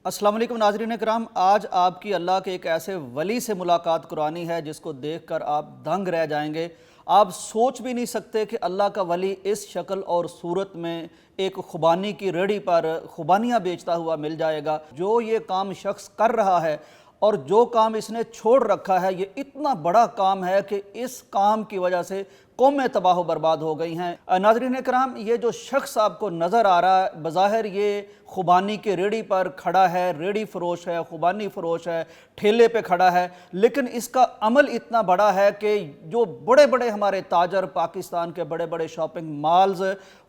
अस्सलाम वालेकुम नाज़रीन करام, आज आपकी अल्लाह के एक ऐसे वली से मुलाकात कुरानी है जिसको देखकर आप दंग रह जाएंगे। आप सोच भी नहीं सकते कि अल्लाह का वली इस शक्ल और सूरत में एक खुबानी की रेहड़ी पर खुबानियाँ बेचता हुआ मिल जाएगा। जो ये काम शख्स कर रहा है और जो काम इसने छोड़ रखा है, ये इतना बड़ा काम है कि इस काम की वजह से कौमें तबाह बर्बाद हो गई हैं। नाज़रीन कराम, ये जो शख्स आपको नज़र आ रहा है, बज़ाहिर ये खुबानी के रेहड़ी पर खड़ा है, रेहड़ी फरोश है, खुबानी फरोश है, ठेले पे खड़ा है, लेकिन इसका अमल इतना बड़ा है कि जो बड़े बड़े हमारे ताजर, पाकिस्तान के बड़े बड़े शॉपिंग मॉल्स,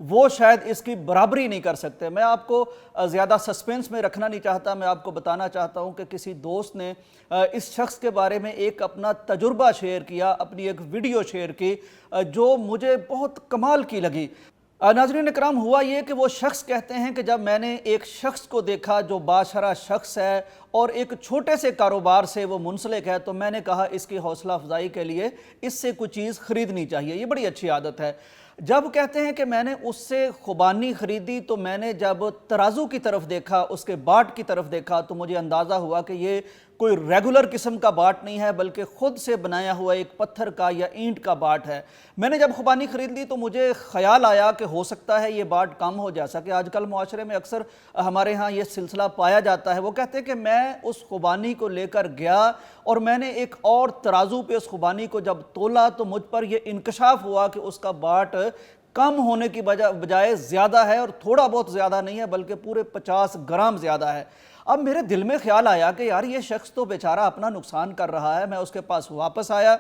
वो शायद इसकी बराबरी नहीं कर सकते। मैं आपको ज़्यादा सस्पेंस में रखना नहीं चाहता, मैं आपको बताना चाहता हूँ कि किसी दोस्त ने इस शख्स के बारे में एक अपना तजुर्बा शेयर किया, अपनी एक वीडियो शेयर की जो मुझे बहुत कमाल की लगी। नाज़रीन इकराम, हुआ ये कि वो शख्स कहते हैं कि जब मैंने एक शख्स को देखा जो बाशरा शख्स है और एक छोटे से कारोबार से वो मुंसलिक है, तो मैंने कहा इसकी हौसला अफजाई के लिए इससे कुछ चीज़ ख़रीदनी चाहिए, ये बड़ी अच्छी आदत है। जब कहते हैं कि मैंने उससे खुबानी ख़रीदी, तो मैंने जब तराजू की तरफ देखा, उसके बाट की तरफ देखा, तो मुझे अंदाज़ा हुआ कि ये कोई रेगुलर किस्म का बाट नहीं है, बल्कि ख़ुद से बनाया हुआ एक पत्थर का या ईंट का बाट है। मैंने जब खुबानी ख़रीद ली तो मुझे ख़याल आया कि हो सकता है ये बाट कम हो, जैसा कि आजकल मुआशरे में अक्सर हमारे यहाँ ये सिलसिला पाया जाता है। वो कहते हैं कि मैं उस खुबानी को लेकर गया और मैंने एक और तराजू पे उस खुबानी को जब तोला तो मुझ पर यह इंकशाफ हुआ कि उसका बाट कम होने की बजाय ज़्यादा है, और थोड़ा बहुत ज़्यादा नहीं है बल्कि पूरे 50 ग्राम ज़्यादा है। अब मेरे दिल में ख्याल आया कि यार ये शख्स तो बेचारा अपना नुकसान कर रहा है। मैं उसके पास वापस आया,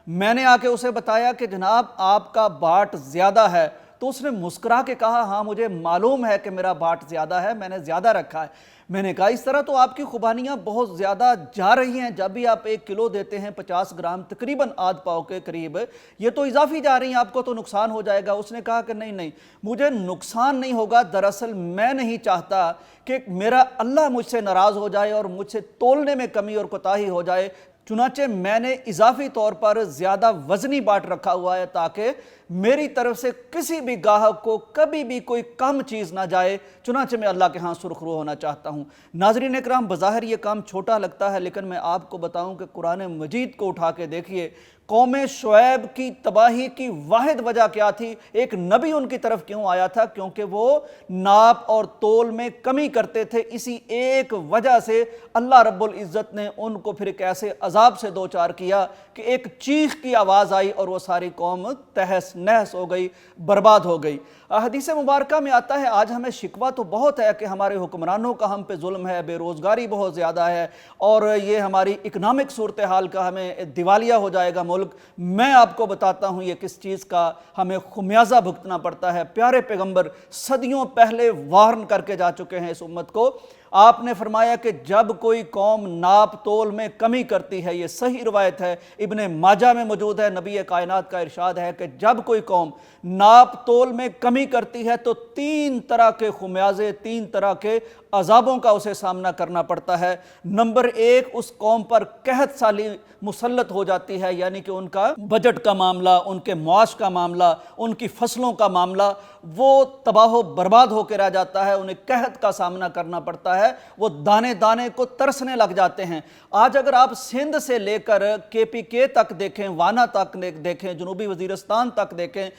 मैंने आके उसे बताया कि जनाब आपका बाट ज़्यादा है। तो उसने मुस्कुरा के कहा, हाँ मुझे मालूम है कि मेरा बाट ज़्यादा है, मैंने ज़्यादा रखा है। मैंने कहा इस तरह तो आपकी खुबानियाँ बहुत ज़्यादा जा रही हैं। जब भी आप 1 किलो देते हैं 50 ग्राम, तकरीबन आध पाव के करीब, ये तो इजाफी जा रही हैं, आपको तो नुकसान हो जाएगा। उसने कहा कि नहीं नहीं, मुझे नुकसान नहीं होगा, दरअसल मैं नहीं चाहता कि मेरा अल्लाह मुझसे नाराज़ हो जाए और मुझसे तोलने में कमी और कोताही हो जाए। चुनाचे मैंने इजाफी तौर पर ज़्यादा वज़नी बाट रखा हुआ है ताकि मेरी तरफ से किसी भी गाहक को कभी भी कोई कम चीज़ ना जाए। चुनाचे मैं अल्लाह के यहाँ सुरखरू होना चाहता हूँ। नाज़रीन इकराम, बज़ाहिर ये काम छोटा लगता है, लेकिन मैं आपको बताऊँ कि कुरान मजीद को उठा के देखिए, कौम शुएब की तबाही की वाहिद वजह क्या थी? एक नबी उनकी तरफ क्यों आया था? क्योंकि वो नाप और तोल में कमी करते थे। इसी एक वजह से अल्लाह रब्बुल इज़्ज़त ने उनको फिर एक ऐसे अजाब से दो चार किया कि एक चीख की आवाज़ आई और वो सारी कौम तहस नहस हो गई, बर्बाद हो गई। हदीस मुबारक में आता है, आज हमें शिकवा तो बहुत है कि हमारे हुक्मरानों का हम पे जुल्म है, बेरोज़गारी बहुत ज़्यादा है और ये हमारी इकनॉमिक सूरत हाल का, हमें दिवालिया हो जाएगा मुल्क। मैं आपको बताता हूँ ये किस चीज़ का हमें खुमियाजा भुगतना पड़ता है। प्यारे पैगंबर सदियों पहले वार्न करके जा चुके हैं इस उम्मत को। आपने फरमाया कि जब कोई कौम नाप तोल में कमी करती है, ये सही रिवायत है, इब्ने माजा में मौजूद है, नबी कायनात का इरशाद है कि जब कोई कौम नाप तोल में कमी करती है तो 3 तरह के खुमियाजे, 3 तरह के अजाबों का उसे सामना करना पड़ता है। नंबर 1, उस कौम पर कहत साली मुसल्लत हो जाती है, यानी कि उनका बजट का मामला, उनके मुआश का मामला, उनकी फसलों का मामला, वो तबाह बर्बाद होकर रह जाता है। उन्हें कहत का सामना करना पड़ता है, वो दाने दाने को तरसने लग जाते हैं। आज अगर आप सिंध से लेकर KPK तक देखें, वाना तक देखें, जनूबी वजीरिस्तान तक देखें,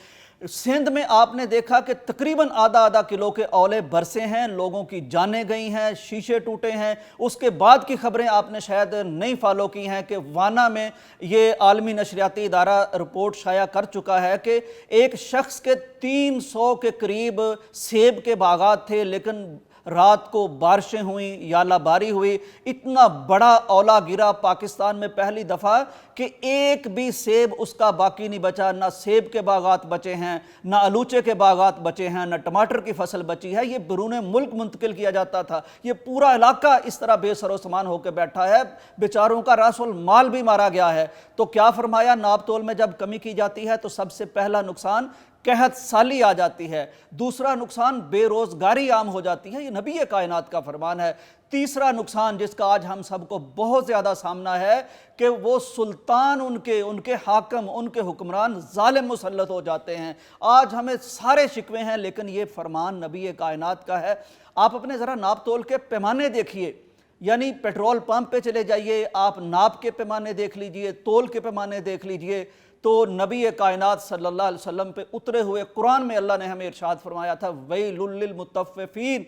सिंध में आपने देखा कि तकरीबन आधा किलो के औले बरसे हैं, लोगों की जानें गई हैं, शीशे टूटे हैं। उसके बाद की खबरें आपने शायद नहीं फॉलो की हैं कि वाना में ये आलमी नशरियाती इदारा रिपोर्ट शाया कर चुका है कि एक शख्स के 300 के करीब सेब के बागात थे, लेकिन रात को बारिशें हुई, यालाबारी हुई, इतना बड़ा औला गिरा पाकिस्तान में पहली दफ़ा कि एक भी सेब उसका बाकी नहीं बचा। ना सेब के बागात बचे हैं, ना आलूचे के बागात बचे हैं, ना टमाटर की फसल बची है। ये बैरून मुल्क मुंतकिल किया जाता था। ये पूरा इलाका इस तरह बेसरो सामान होकर बैठा है, बेचारों का रासुल माल भी मारा गया है। तो क्या फरमाया, नाप तोल में जब कमी की जाती है तो सबसे पहला नुकसान कहत साली आ जाती है। दूसरा नुकसान बेरोजगारी आम हो जाती है, ये नबी कायनात का फरमान है। तीसरा नुकसान जिसका आज हम सबको बहुत ज़्यादा सामना है कि वो सुल्तान, उनके हाकम, उनके हुक्मरान जालिम मुसल्लत हो जाते हैं। आज हमें सारे शिकवे हैं, लेकिन ये फरमान नबी कायनात का है। آپ اپنے ذرا ناپ تول کے پیمانے دیکھیے، یعنی پیٹرول پمپ پہ چلے جائیے، آپ ناپ کے پیمانے دیکھ لیجئے، تول کے پیمانے دیکھ لیجئے، تو نبی کائنات صلی اللہ علیہ وسلم پہ اترے ہوئے قرآن میں اللہ نے ہمیں ارشاد فرمایا تھا وَيْلٌ لِّلْمُطَفِّفِينَ،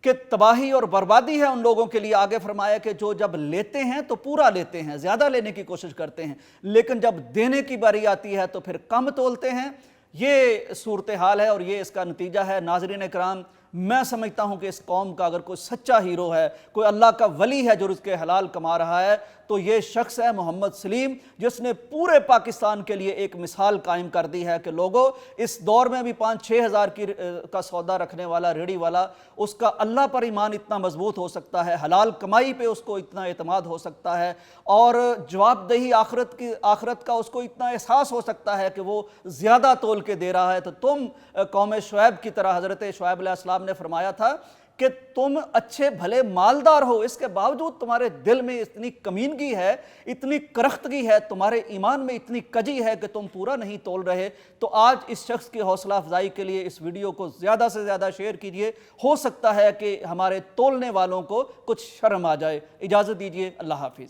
کہ تباہی اور بربادی ہے ان لوگوں کے لیے۔ آگے فرمایا کہ جو جب لیتے ہیں تو پورا لیتے ہیں، زیادہ لینے کی کوشش کرتے ہیں، لیکن جب دینے کی باری آتی ہے تو پھر کم تولتے ہیں۔ یہ صورتحال ہے اور یہ اس کا نتیجہ ہے۔ ناظرین اکرام، میں سمجھتا ہوں کہ اس قوم کا اگر کوئی سچا ہیرو ہے، کوئی اللہ کا ولی ہے جو رزق حلال کما رہا ہے، تو یہ شخص ہے محمد سلیم، جس نے پورے پاکستان کے لیے ایک مثال قائم کر دی ہے کہ لوگوں، اس دور میں بھی 5-6 ہزار کا سودا رکھنے والا، ریڑھی والا، اس کا اللہ پر ایمان اتنا مضبوط ہو سکتا ہے، حلال کمائی پہ اس کو اتنا اعتماد ہو سکتا ہے، اور جواب دہی آخرت کا اس کو اتنا احساس ہو سکتا ہے کہ وہ زیادہ تول کے دے رہا ہے۔ تو تم قوم شعیب کی طرح، حضرت شعیب علیہ السلام نے فرمایا تھا کہ تم اچھے بھلے مالدار ہو، اس کے باوجود تمہارے دل میں اتنی کمینگی ہے، اتنی کرختگی ہے، تمہارے ایمان میں اتنی کجی ہے کہ تم پورا نہیں تول رہے۔ تو آج اس شخص کی حوصلہ افزائی کے لیے اس ویڈیو کو زیادہ سے زیادہ شیئر کیجئے، ہو سکتا ہے کہ ہمارے تولنے والوں کو کچھ شرم آ جائے۔ اجازت دیجئے، اللہ حافظ۔